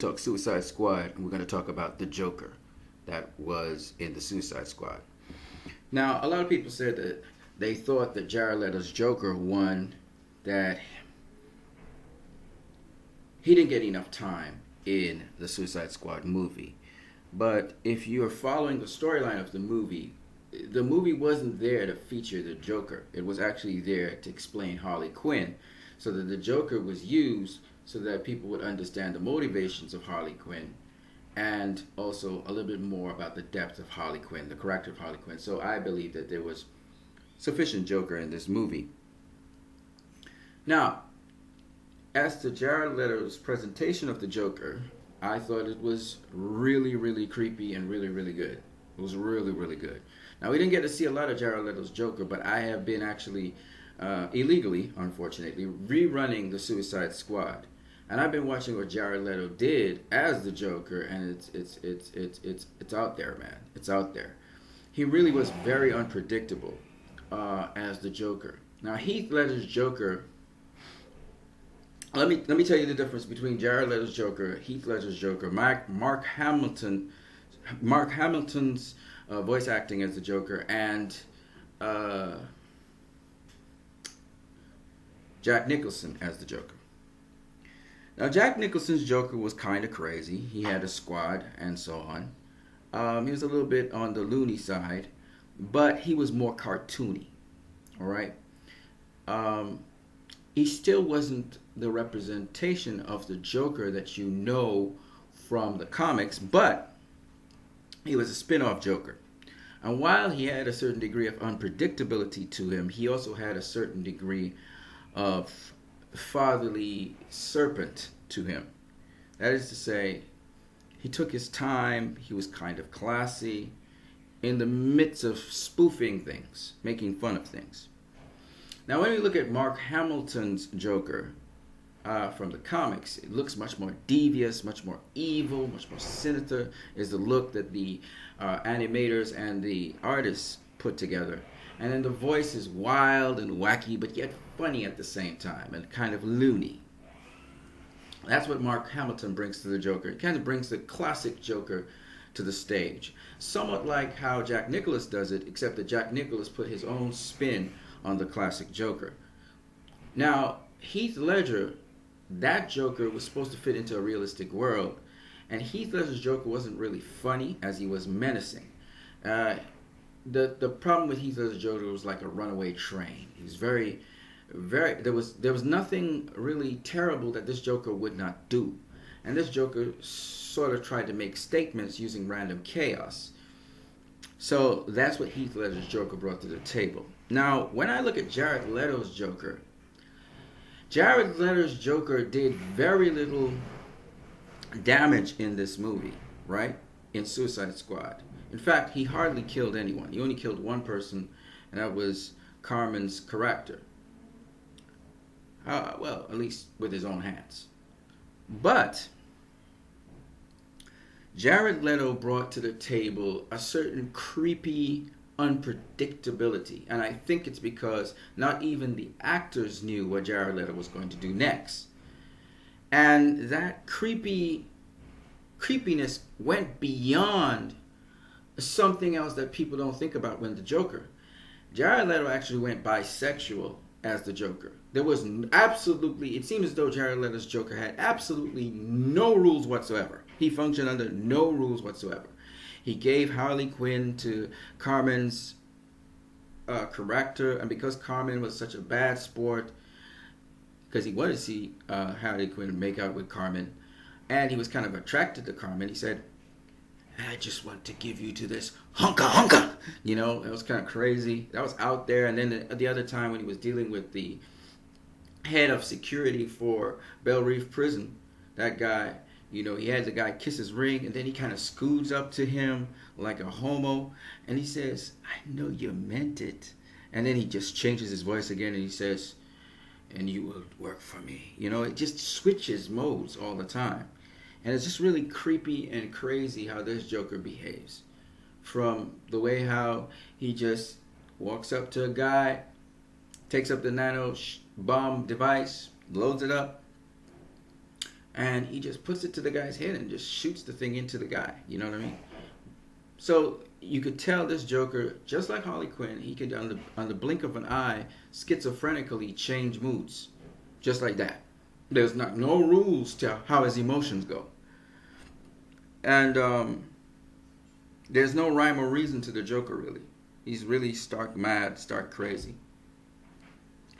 talk Suicide Squad, and we're going to talk about the Joker that was in the Suicide Squad. Now, a lot of people said that they thought that Jared Leto's Joker won, that he didn't get enough time in the Suicide Squad movie. But if you're following the storyline of the movie wasn't there to feature the Joker. It was actually there to explain Harley Quinn, so that the Joker was used so that people would understand the motivations of Harley Quinn, and also a little bit more about the depth of Harley Quinn, the character of Harley Quinn. So I believe that there was sufficient Joker in this movie. Now, as to Jared Leto's presentation of the Joker, I thought it was really, really creepy and really, really good. It was really, really good. Now, we didn't get to see a lot of Jared Leto's Joker, but I have been actually illegally, unfortunately, rerunning the Suicide Squad, and I've been watching what Jared Leto did as the Joker, and it's out there, man. It's out there. He really was very unpredictable as the Joker. Now, Heath Ledger's Joker. Let me tell you the difference between Jared Leto's Joker, Heath Ledger's Joker, Mark Hamilton's voice acting as the Joker, and Jack Nicholson as the Joker. Now, Jack Nicholson's Joker was kind of crazy. He had a squad and so on. He was a little bit on the loony side, but he was more cartoony. All right. He still wasn't the representation of the Joker that you know from the comics, but he was a spin-off Joker. And while he had a certain degree of unpredictability to him, he also had a certain degree of fatherly serpent to him. That is to say, he took his time, he was kind of classy, in the midst of spoofing things, making fun of things. Now, when we look at Mark Hamilton's Joker from the comics, it looks much more devious, much more evil, much more sinister, is the look that the animators and the artists put together. And then the voice is wild and wacky, but yet funny at the same time, and kind of loony. That's what Mark Hamilton brings to the Joker. It kind of brings the classic Joker to the stage. Somewhat like how Jack Nicholson does it, except that Jack Nicholson put his own spin on the classic Joker. Now, Heath Ledger, that Joker was supposed to fit into a realistic world, and Heath Ledger's Joker wasn't really funny as he was menacing. The problem with Heath Ledger's Joker was like a runaway train. He was very, there was nothing really terrible that this Joker would not do, and this Joker sort of tried to make statements using random chaos. So that's what Heath Ledger's Joker brought to the table. Now, when I look at Jared Leto's Joker did very little damage in this movie, right? In Suicide Squad. In fact, he hardly killed anyone. He only killed one person, and that was Carmen's character. Well, at least with his own hands. But Jared Leto brought to the table a certain creepy unpredictability, and I think it's because not even the actors knew what Jared Leto was going to do next. And that creepiness went beyond something else that people don't think about when the Joker. Jared Leto actually went bisexual as the Joker. There was absolutely, it seemed as though Jared Leto's Joker had absolutely no rules whatsoever. He functioned under no rules whatsoever. He gave Harley Quinn to Carmen's character, and because Carmen was such a bad sport, because he wanted to see Harley Quinn make out with Carmen, and he was kind of attracted to Carmen, he said, I just want to give you to this hunka. You know, it was kind of crazy. That was out there. And then the other time when he was dealing with the head of security for Belle Reef Prison, that guy, you know, he had the guy kiss his ring, and then he kind of scoots up to him like a homo, and he says, I know you meant it. And then he just changes his voice again, and he says, and you will work for me. You know, it just switches modes all the time. And it's just really creepy and crazy how this Joker behaves. From the way how he just walks up to a guy, takes up the nano bomb device, loads it up, and he just puts it to the guy's head and just shoots the thing into the guy. You know what I mean? So you could tell this Joker, just like Harley Quinn, he could on the blink of an eye schizophrenically change moods, just like that. There's no rules to how his emotions go, and there's no rhyme or reason to the Joker really. He's really stark mad, stark crazy.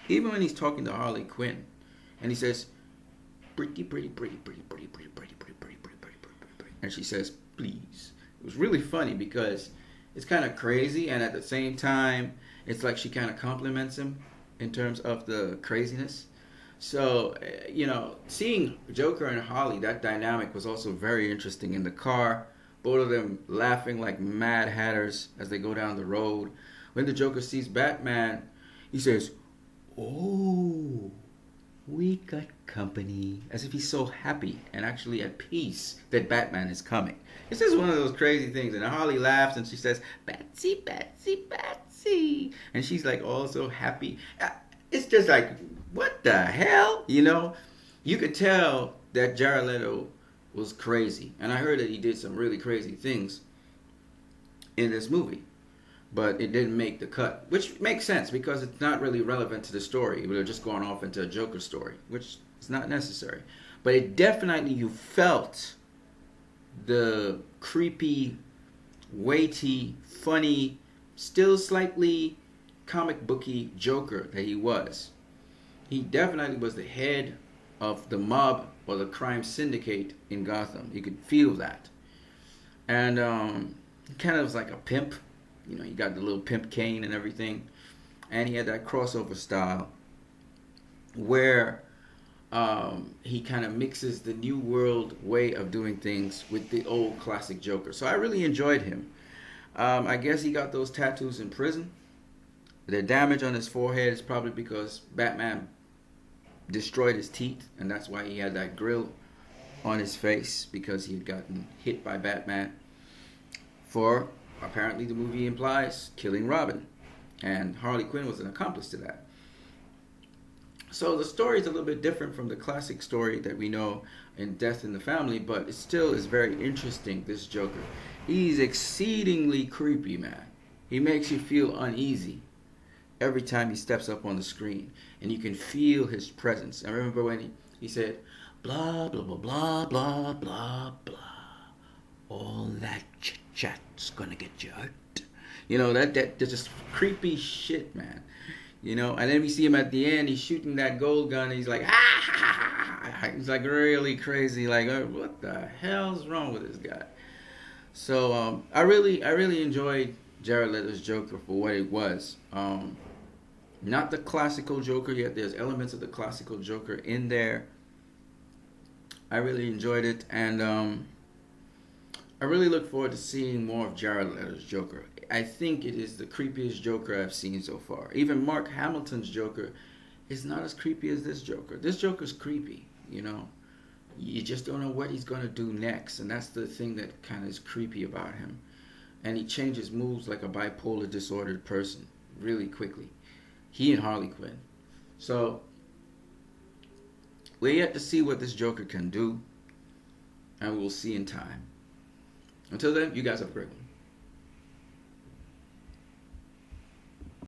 Even when he's talking to Harley Quinn, and he says, "Pretty, pretty, pretty, pretty, pretty, pretty, pretty, pretty, pretty, pretty, pretty, pretty, pretty," and she says, "Please." It was really funny because it's kind of crazy, and at the same time, it's like she kind of compliments him in terms of the craziness. So, seeing Joker and Harley, that dynamic was also very interesting in the car. Both of them laughing like mad hatters as they go down the road. When the Joker sees Batman, he says, "Oh, we got company," as if he's so happy and actually at peace that Batman is coming. It's just one of those crazy things. And Harley laughs and she says, "Batsy, Batsy, Batsy." And she's like all so happy. It's just like, what the hell? You could tell that Jared Leto was crazy. And I heard that he did some really crazy things in this movie. But it didn't make the cut, which makes sense because it's not really relevant to the story. It would have just gone off into a Joker story, which is not necessary. But it definitely, you felt the creepy, weighty, funny, still slightly comic booky Joker that he was. He definitely was the head of the mob or the crime syndicate in Gotham. You could feel that. And he kind of was like a pimp. He got the little pimp cane and everything. And he had that crossover style where he kind of mixes the new world way of doing things with the old classic Joker. So I really enjoyed him. I guess he got those tattoos in prison. The damage on his forehead is probably because Batman destroyed his teeth, and that's why he had that grill on his face, because he had gotten hit by Batman for, apparently the movie implies, killing Robin. And Harley Quinn was an accomplice to that. So the story is a little bit different from the classic story that we know in Death in the Family, but it still is very interesting, this Joker. He's exceedingly creepy, man. He makes you feel uneasy every time he steps up on the screen, and you can feel his presence. I remember when he said, "Blah, blah, blah, blah, blah, blah, blah. All that chit-chat's gonna get you hurt." That's just creepy shit, man. And then we see him at the end, he's shooting that gold gun, and he's like, ah! He's like really crazy, like, what the hell's wrong with this guy? So, I really enjoyed Jared Leto's Joker for what it was. Not the classical Joker yet. There's elements of the classical Joker in there. I really enjoyed it, and I really look forward to seeing more of Jared Leto's Joker. I think it is the creepiest Joker I've seen so far. Even Mark Hamilton's Joker is not as creepy as this Joker. This Joker's creepy, You just don't know what he's going to do next, and that's the thing that kind of is creepy about him. And he changes moves like a bipolar disordered person really quickly. He and Harley Quinn. So, we're yet to see what this Joker can do, and we'll see in time. Until then, you guys have a great one.